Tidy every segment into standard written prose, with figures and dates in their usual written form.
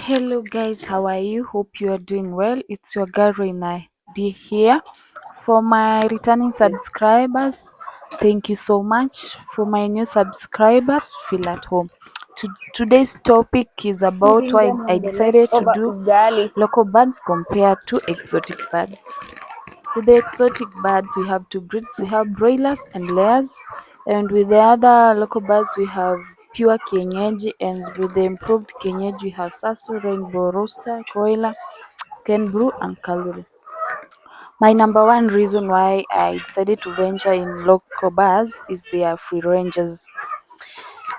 Hello guys, how are you? Hope you are doing well. It's your girl Reina D here. For my returning subscribers, thank you so much. For my new subscribers, feel at home. Today's topic is about why Feeding them I on the decided to leftover do ugali. local birds compared to exotic birds. With the exotic birds, we have two breeds. We have broilers and layers, and with the other local birds, we have pure Kienyeji, and with the improved Kienyeji, we have Sasu, Rainbow Rooster, Broiler, Ken Brew, and Kaluru. My number one reason why I decided to venture in local birds is they are free rangers.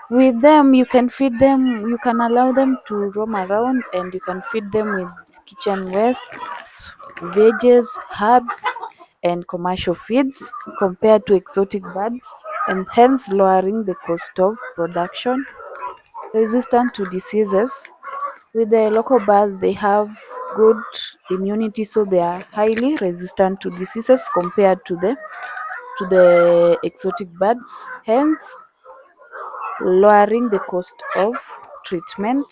With them, you can feed them, you can allow them to roam around, and you can feed them with kitchen wastes, veggies, herbs, and commercial feeds compared to exotic birds, and hence lowering the cost of production. Resistant to diseases. With the local birds, they have good immunity, so they are highly resistant to diseases compared to the exotic birds, hence lowering the cost of treatment.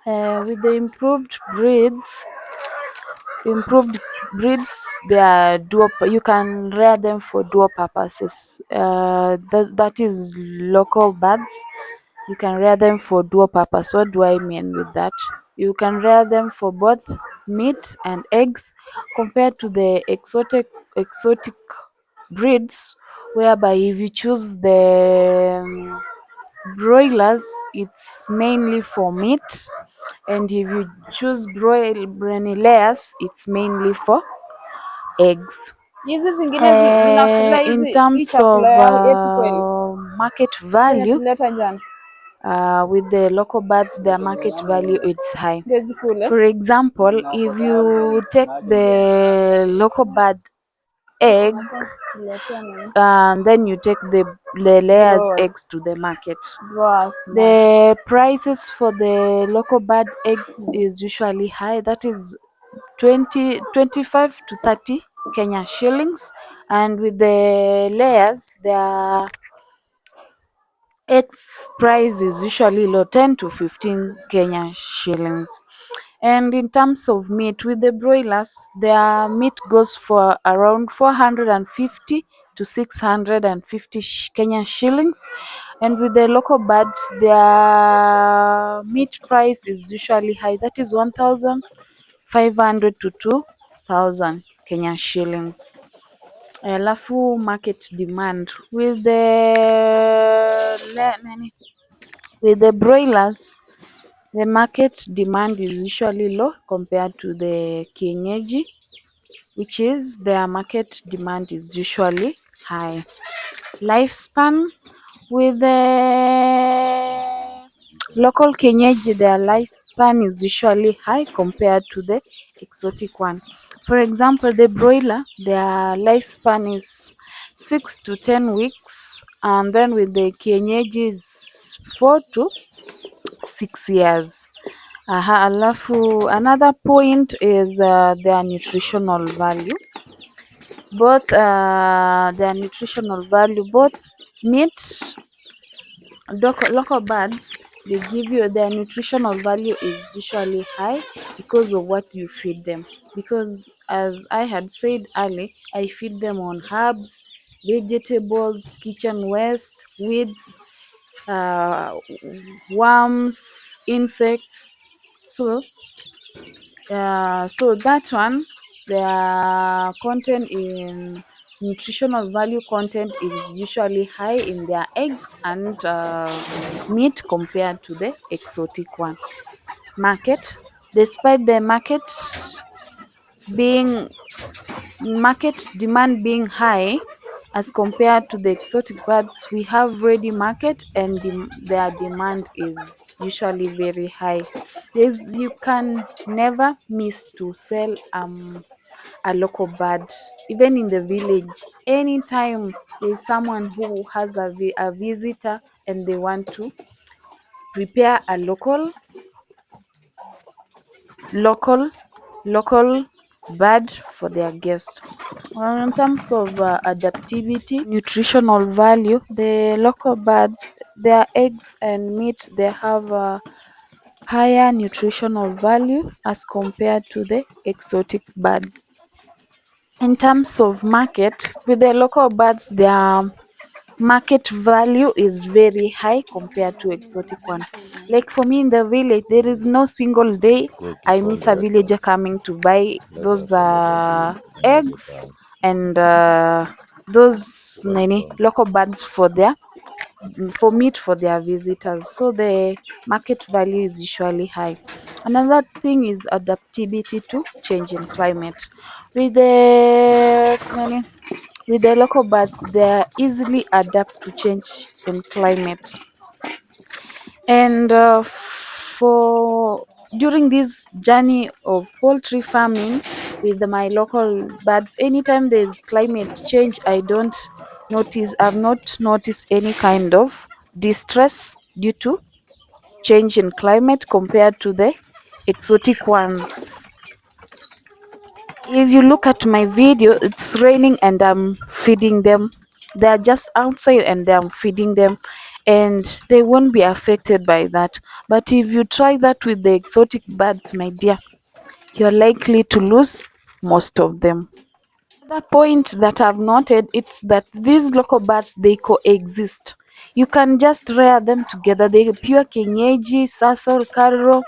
With the improved breeds, they are dual. You can rear them for dual purposes. That is local birds. You can rear them for dual purpose. What do I mean with that? You can rear them for both meat and eggs, compared to the exotic breeds, whereby if you choose the broilers, it's mainly for meat, and if you choose broilers, it's mainly for eggs. Hizi zingine zinakula In hii terms chakula of yao yetu kweli, market zenye value, tulileta jana with the local birds, their market value is high. ndio zikule. For example, if you take the local bird egg Tuletea nini? and then you take the layers eggs Growers. to the market, Growers mash. the prices for the local bird eggs is usually high. That is 25 to 30 Kenya shillings, and with the layers, their eggs price is usually low, 10 to 15 Kenya shillings. And in terms of meat, with the broilers, their meat goes for around 450 to 650 Kenya shillings, and with the local birds, their meat price is usually high. That is 1,500 to 2,000 Kenya shillings. Alafu market demand with the broilers, the market demand is usually low compared to the Kienyeji, which is their market demand is usually high. Lifespan with the local Kienyeji, their lifespan is usually high compared to the exotic one. For example, the broiler, their lifespan is 6 to 10 weeks, and then with the Kienyeji is 4 to 6 years. Alafu another point is their nutritional value. Both their nutritional value, both meat, local birds, they give you their nutritional value is usually high because of what you feed them. Because as I had said earlier, I feed them on herbs, vegetables, kitchen waste, weeds, uh, worms, insects. So that one, their content in nutritional value content is usually high in their eggs and meat compared to the exotic one. Market, despite the being market demand being high as compared to the exotic birds, we have ready market, and their demand is usually very high. You can never miss to sell a local bird, even in the village. Anytime there's someone who has a visitor and they want to prepare a local local bird for their guest. In terms of adaptivity, nutritional value, the local birds, their eggs and meat, they have higher nutritional value as compared to the exotic birds. In terms of market, with the local birds, their market value is very high compared to exotic one. Like for me in the village, there is no single day I miss a villager coming to buy those eggs and those local birds for meat for their visitors. So the market value is usually high. Another thing is adaptability to change in climate. With the with the local birds, they easily adapt to change in climate. And for during this journey of poultry farming with my local birds, anytime there's climate change, I've not noticed any kind of distress due to change in climate compared to the exotic ones. If you look at my video, it's raining and I'm feeding them. They're just outside and I'm feeding them, and they won't be affected by that. But if you try that with the exotic birds, my dear, you're likely to lose most of them. Another point that I've noted, it's that these local birds, they coexist. You can just rear them together. They pure Kienyeji, Sasol, Karo,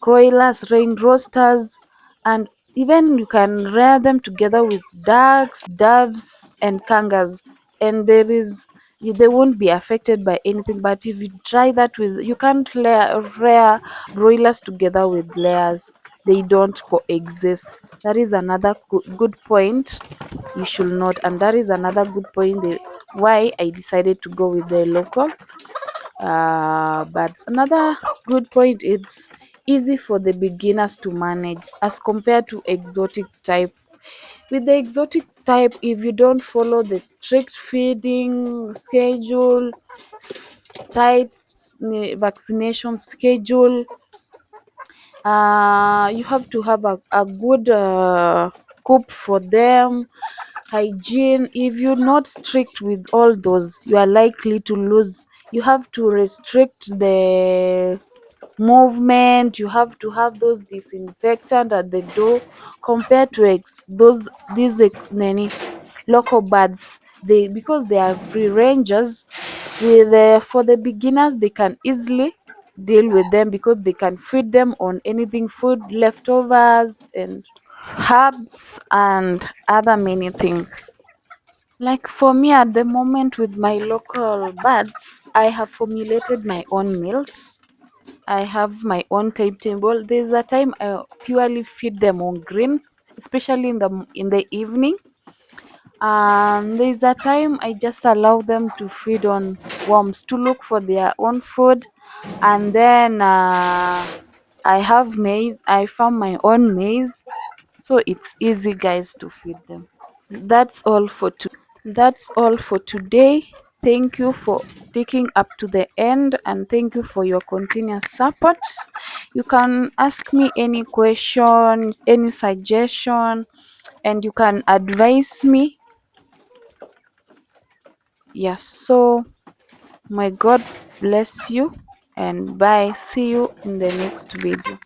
broilers, rain roosters, and even you can rear them together with ducks, doves, and kangas. And they won't be affected by anything. But if you try that with, you can't rear broilers together with layers. They don't coexist. That is another good point you should note, and that is another good point why I decided to go with the local but another good point, it's easy for the beginners to manage as compared to exotic type. With the exotic type, if you don't follow the strict feeding schedule, tight vaccination schedule, you have to have a good coop for them, hygiene. If you're not strict with all those, you are likely to lose. You have to restrict the movement, you have to have those disinfectant at the door compared to local birds. They, because they are free rangers, for the beginners, they can easily deal with them because they can feed them on anything, food leftovers and herbs and other many things. Like for me at the moment with my local birds, I have formulated my own meals. I have my own timetable. There's a time I purely feed them on greens, especially in the evening. There's a time I just allow them to feed on worms to look for their own food, and then I have maize. I farm my own maize, so it's easy, guys, to feed them. That's all for today. Thank you for sticking up to the end, and thank you for your continuous support. You can ask me any question, any suggestion, and you can advise me. Yes, so my God bless you, and bye. See you in the next video.